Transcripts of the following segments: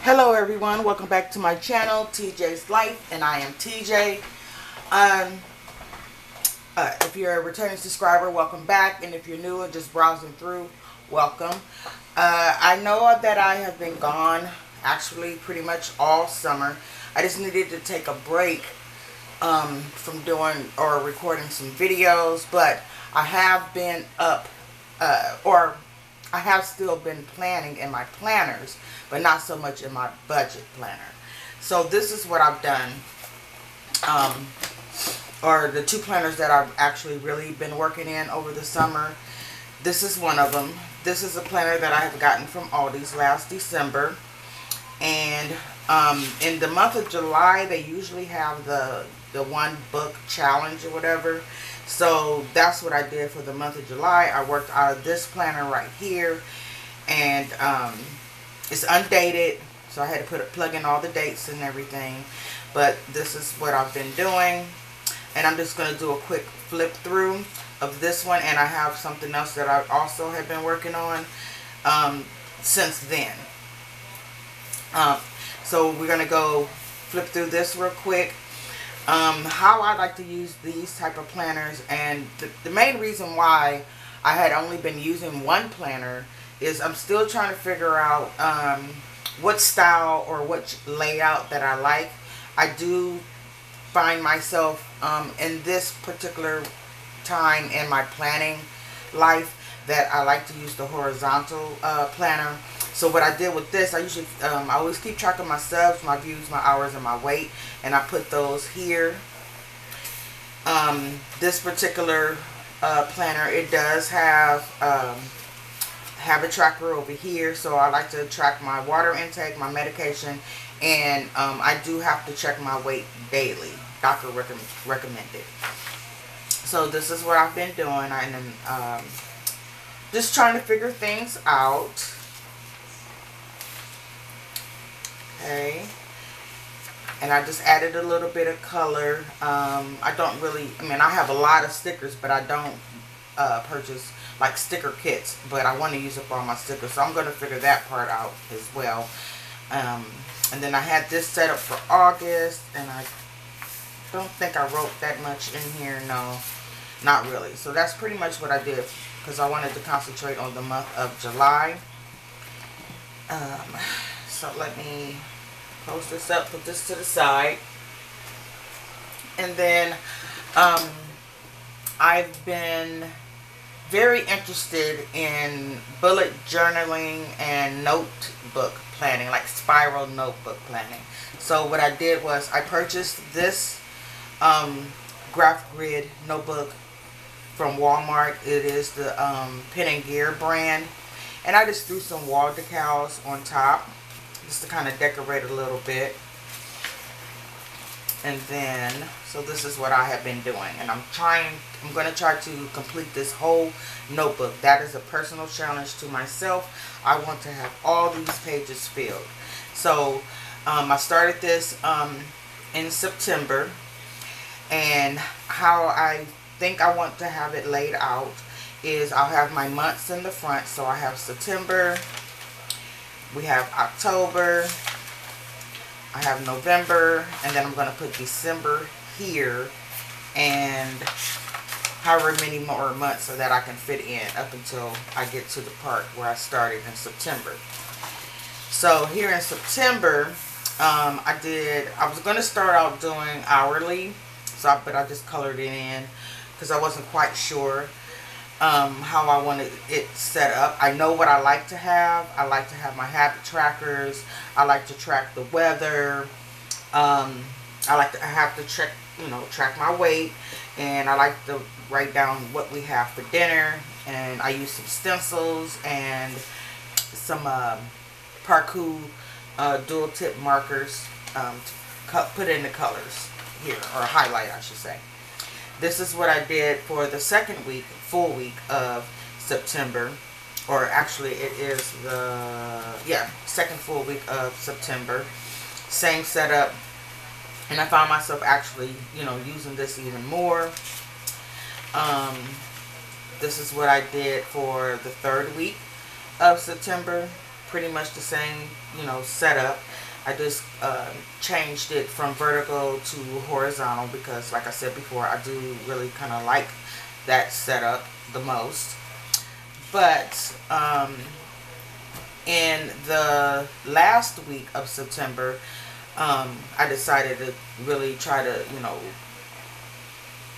Hello everyone, welcome back to my channel, TJ's Life, and I am TJ. If you're a returning subscriber, welcome back, and if you're new and just browsing through, welcome. I know that I have been gone actually pretty much all summer. I just needed to take a break from doing or recording some videos, but I have been I have still been planning in my planners, but not so much in my budget planner. So this is what I've done, or the two planners that I've actually really been working in over the summer. This is one of them. This is a planner that I have gotten from Aldi's last December. And in the month of July, they usually have the one book challenge or whatever. So that's what I did for the month of July. I worked out of this planner right here, and it's undated, so I had to plug in all the dates and everything. But this is what I've been doing, and I'm just going to do a quick flip through of this one, and I have something else that I also have been working on since then. So we're going to go flip through this real quick. How I like to use these type of planners, and the main reason why I had only been using one planner is I'm still trying to figure out what style or what layout that I like. I do find myself in this particular time in my planning life that I like to use the horizontal planner. So what I did with this, I always keep track of my subs, my views, my hours, and my weight, and I put those here. This particular planner, it does have a tracker over here, so I like to track my water intake, my medication, and I do have to check my weight daily. Doctor recommended. So this is what I've been doing. I'm just trying to figure things out. Okay, and I just added a little bit of color. I have a lot of stickers, but I don't purchase like sticker kits, but I want to use up all my stickers, so I'm going to figure that part out as well. And then I had this set up for August, and I don't think I wrote that much in here. No, not really. So that's pretty much what I did, because I wanted to concentrate on the month of July. So let me close this up, put this to the side. And then I've been very interested in bullet journaling and notebook planning, like spiral notebook planning. So what I did was I purchased this graph grid notebook from Walmart. It is the Pen and Gear brand, and I just threw some wall decals on top just to kind of decorate a little bit. And then, so this is what I have been doing, and I'm going to try to complete this whole notebook. That is a personal challenge to myself. I want to have all these pages filled. So I started this in September, and how I think I want to have it laid out is I'll have my months in the front. So I have September, we have October, I have November, and then I'm going to put December here, and however many more months so that I can fit in up until I get to the part where I started in September. So here in September, I was going to start out doing hourly, but I just colored it in because I wasn't quite sure how I wanted it set up. I know what I like to have. I like to have my habit trackers. I like to track the weather. I have to track my weight, and I like to write down what we have for dinner. And I use some stencils and some Parkour dual tip markers to put in the colors here, or highlight I should say. This is what I did for the full week of September, or actually it is the second full week of September. Same setup, and I found myself actually using this even more. This is what I did for the third week of September. pretty much the same, you know, setup. I just changed it from vertical to horizontal because, like I said before, I do really kind of like that setup the most. But in the last week of September, I decided to really try to, you know,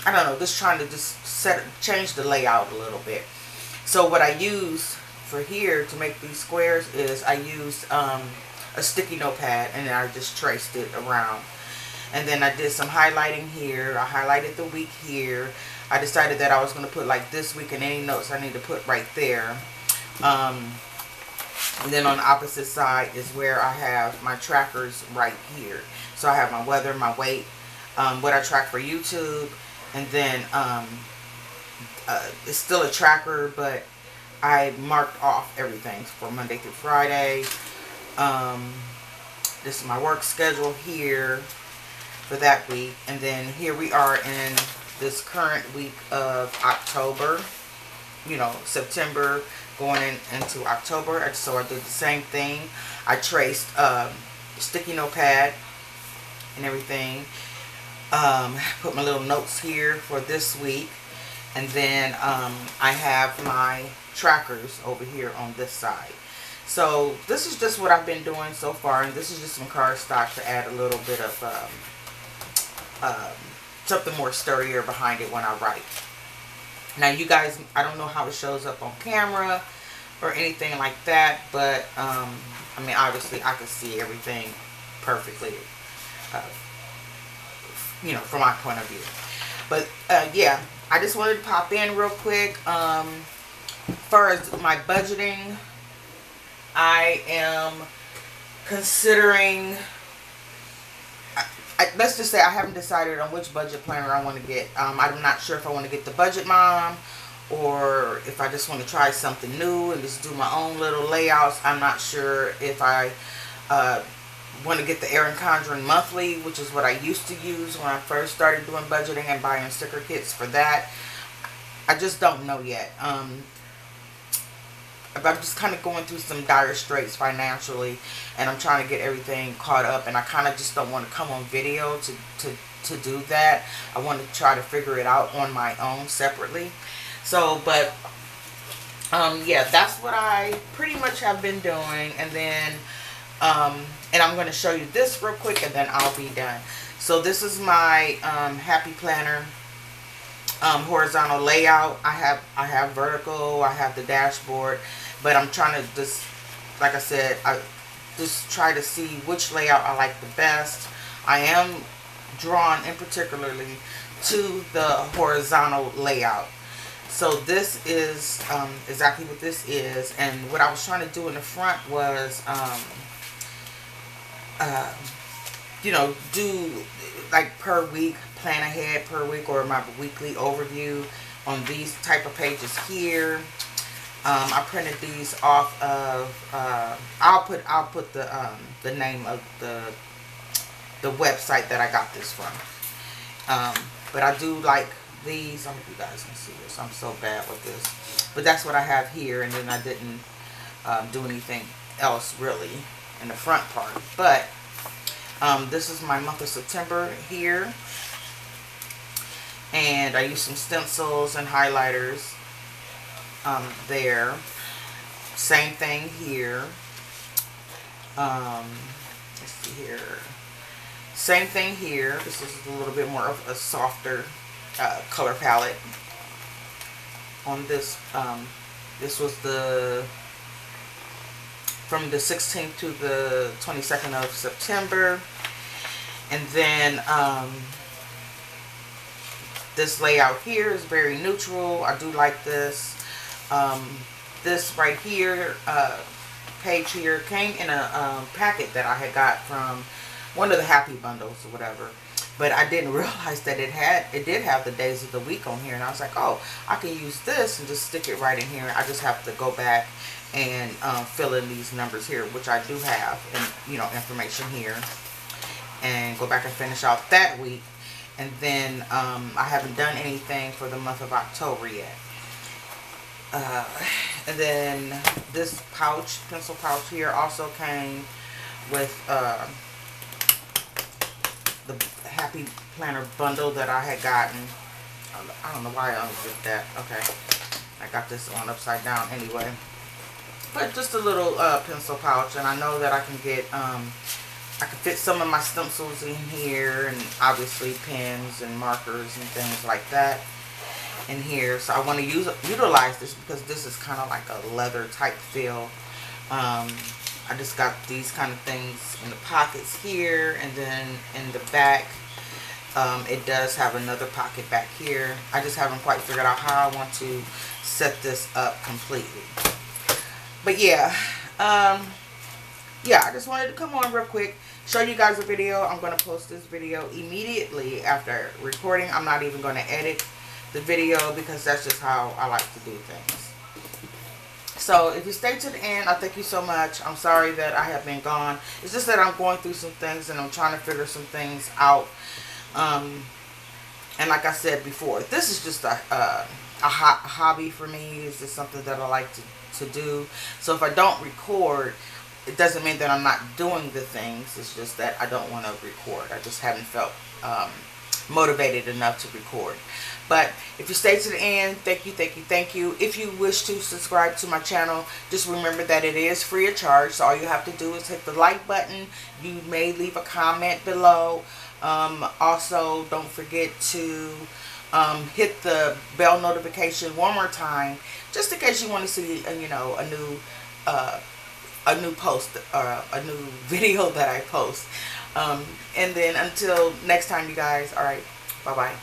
I don't know, just trying to just change the layout a little bit. So what I use for here to make these squares is I used a sticky notepad, and then I just traced it around. And then I did some highlighting here. I highlighted the week here. I decided that I was going to put like this week and any notes I need to put right there. And then on the opposite side is where I have my trackers right here. So I have my weather, my weight, what I track for YouTube, and then it's still a tracker, but I marked off everything for Monday through Friday. This is my work schedule here for that week. And then here we are in this current week of October. You know, September going into October. So I did the same thing. I traced sticky notepad and everything. Put my little notes here for this week. And then I have my trackers over here on this side. So this is just what I've been doing so far, and this is just some cardstock to add a little bit of something more sturdier behind it when I write. Now you guys, I don't know how it shows up on camera or anything like that, but I mean, obviously I can see everything perfectly, you know, from my point of view. But yeah, I just wanted to pop in real quick. As far as my budgeting, I am considering, let's just say I haven't decided on which budget planner I want to get. I'm not sure if I want to get the Budget Mom or if I just want to try something new and just do my own little layouts. I'm not sure if I want to get the Erin Condren monthly, which is what I used to use when I first started doing budgeting and buying sticker kits for that. I just don't know yet. I'm just kind of going through some dire straits financially, and I'm trying to get everything caught up, and I kind of just don't want to come on video to do that. I want to try to figure it out on my own separately. So, but yeah, that's what I pretty much have been doing. And then and I'm going to show you this real quick, and then I'll be done. So this is my Happy Planner horizontal layout. I have vertical, I have the dashboard, but I'm trying to just, like I said, I just try to see which layout I like the best. I am drawn in particularly to the horizontal layout. So this is exactly what this is, and what I was trying to do in the front was you know, do like per week, plan ahead per week, or my weekly overview on these type of pages here. I printed these off of I'll put the name of the website that I got this from. But I do like these. I hope you guys can see this. I'm so bad with this, but that's what I have here, and then I didn't do anything else really in the front part. But this is my month of September here, and I used some stencils and highlighters there. Same thing here. Let's see here. Same thing here. This is a little bit more of a softer color palette on this. This was from the 16th to the 22nd of September. And then this layout here is very neutral. I do like this. This right here, page here, came in a packet that I had got from one of the Happy Bundles or whatever. But I didn't realize that it did have the days of the week on here. And I was like, oh, I can use this and just stick it right in here. I just have to go back and fill in these numbers here, which I do have, and you know, information here, and go back and finish out that week. And then I haven't done anything for the month of October yet. And then this pouch, pencil pouch here, also came with the Happy Planner bundle that I had gotten. I don't know why I unzipped that. Okay, I got this on upside down anyway. But just a little pencil pouch, and I know that I can get I can fit some of my stencils in here, and obviously pens and markers and things like that in here. So I want to utilize this because this is kind of like a leather type feel. I just got these kind of things in the pockets here, and then in the back it does have another pocket back here. I just haven't quite figured out how I want to set this up completely. But yeah, yeah, I just wanted to come on real quick, show you guys a video. I'm going to post this video immediately after recording. I'm not even going to edit the video because that's just how I like to do things. So if you stay to the end, I thank you so much. I'm sorry that I have been gone. It's just that I'm going through some things and I'm trying to figure some things out. And like I said before, this is just a hobby for me. It's just something that I like to do. So if I don't record, it doesn't mean that I'm not doing the things. It's just that I don't want to record. I just haven't felt motivated enough to record. But if you stay to the end, thank you, thank you, thank you. If you wish to subscribe to my channel, just remember that it is free of charge. So all you have to do is hit the like button. You may leave a comment below. Also, don't forget to hit the bell notification one more time, just in case you want to see you know, a new post or a new video that I post. And then until next time, you guys, all right, bye bye.